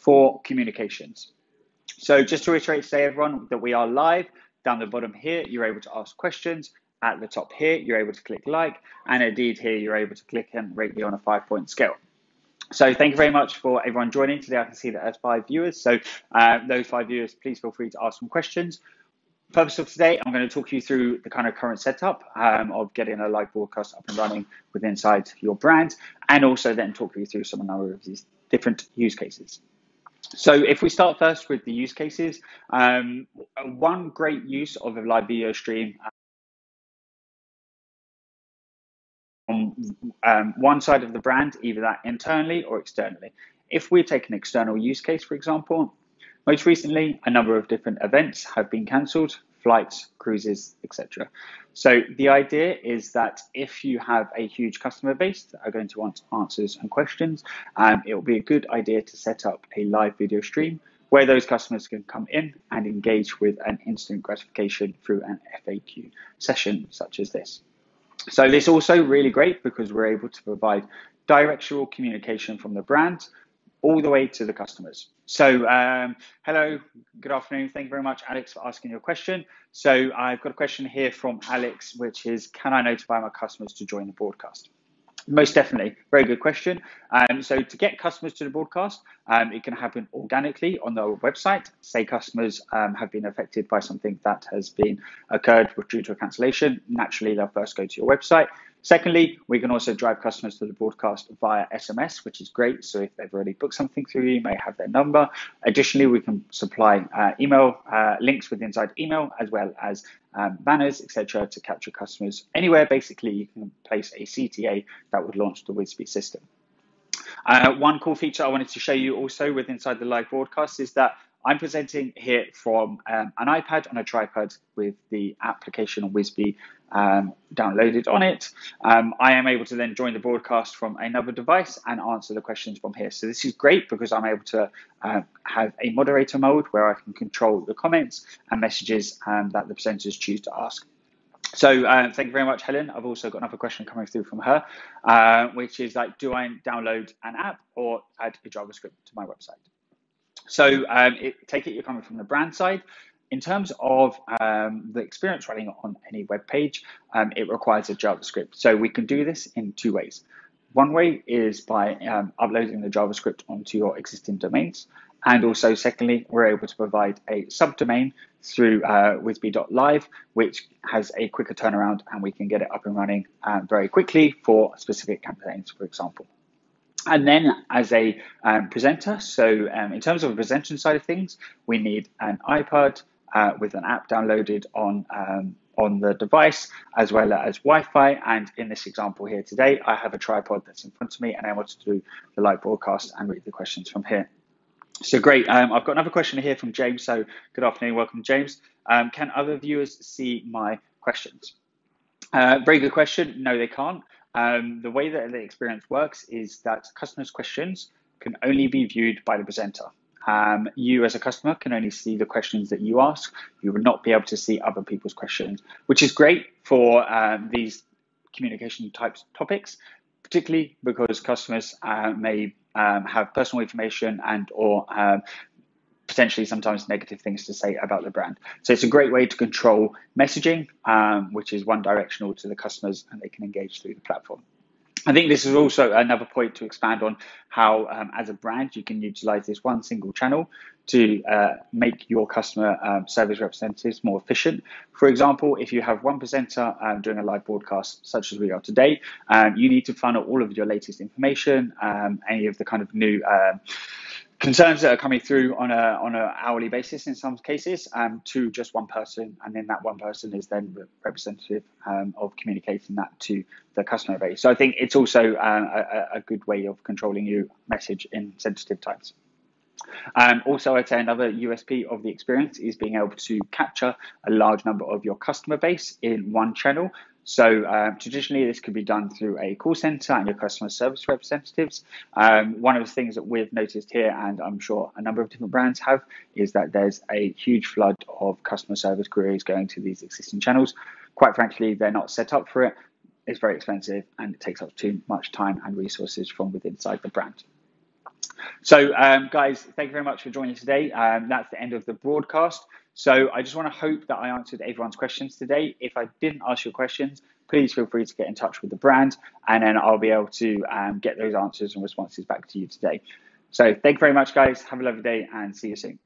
for communications. So just to reiterate today, everyone, that we are live. Down the bottom here, you're able to ask questions. At the top here, you're able to click like, and indeed here, you're able to click and rate me on a 5-point scale. So thank you very much for everyone joining today. I can see that there's 5 viewers. So those 5 viewers, please feel free to ask some questions. Purpose of today, I'm going to talk you through the kind of current setup of getting a live broadcast up and running with inside your brand, and also then talk you through some number of these different use cases. So if we start first with the use cases, one great use of a live video stream on one side of the brand, either that internally or externally. If we take an external use case, for example, most recently, a number of different events have been cancelled, flights, cruises, etc. So the idea is that if you have a huge customer base that are going to want answers and questions, it will be a good idea to set up a live video stream where those customers can come in and engage with an instant gratification through an FAQ session such as this. So this is also really great because we're able to provide directional communication from the brand all the way to the customers. So hello, good afternoon. Thank you very much, Alex, for asking your question. So I've got a question here from Alex, which is, can I notify my customers to join the broadcast? Most definitely, very good question. So to get customers to the broadcast, it can happen organically on the website. Say customers have been affected by something that has been occurred due to a cancellation. Naturally, they'll first go to your website. Secondly, we can also drive customers to the broadcast via SMS, which is great. So if they've already booked something through you, may have their number. Additionally, we can supply email links with inside email, as well as banners, etc., to capture customers. Anywhere, basically, you can place a CTA that would launch the WISP system. One cool feature I wanted to show you also with inside the live broadcast is that I'm presenting here from an iPad on a tripod with the application on WISP downloaded on it. I am able to then join the broadcast from another device and answer the questions from here. So this is great because I'm able to have a moderator mode where I can control the comments and messages that the presenters choose to ask. So thank you very much, Helen. I've also got another question coming through from her, which is like, do I download an app or add a JavaScript to my website? So take it you're coming from the brand side. In terms of the experience running on any web page, it requires a JavaScript. So we can do this in 2 ways. One way is by uploading the JavaScript onto your existing domains. And also, secondly, we're able to provide a subdomain through wisp.live, which has a quicker turnaround, and we can get it up and running very quickly for specific campaigns, for example. And then as a presenter, so in terms of the presentation side of things, we need an iPad with an app downloaded on the device, as well as Wi-Fi. And in this example here today, I have a tripod that's in front of me and I'm able to do the live broadcast and read the questions from here. So great. I've got another question here from James. So good afternoon. Welcome, James. Can other viewers see my questions? Very good question. No, they can't. The way that the experience works is that customers' questions can only be viewed by the presenter. You as a customer can only see the questions that you ask. You will not be able to see other people's questions, which is great for these communication types topics, particularly because customers may have personal information and or potentially sometimes negative things to say about the brand. So it's a great way to control messaging, which is one directional to the customers, and they can engage through the platform. I think this is also another point to expand on how, as a brand, you can utilize this one single channel to make your customer service representatives more efficient. For example, if you have one presenter doing a live broadcast, such as we are today, you need to funnel all of your latest information, any of the kind of new concerns that are coming through on an hourly basis in some cases to just one person, and then that one person is then representative of communicating that to the customer base. So I think it's also a good way of controlling your message in sensitive times. Also, I'd say another USP of the experience is being able to capture a large number of your customer base in one channel. So traditionally, this could be done through a call center and your customer service representatives. One of the things that we've noticed here, and I'm sure a number of different brands have, is that there's a huge flood of customer service queries going to these existing channels. Quite frankly, they're not set up for it. It's very expensive and it takes up too much time and resources from within inside the brand. So, guys, thank you very much for joining today. That's the end of the broadcast. So I just want to hope that I answered everyone's questions today. If I didn't ask your questions, please feel free to get in touch with the brand, and then I'll be able to get those answers and responses back to you today. So thank you very much, guys. Have a lovely day and see you soon.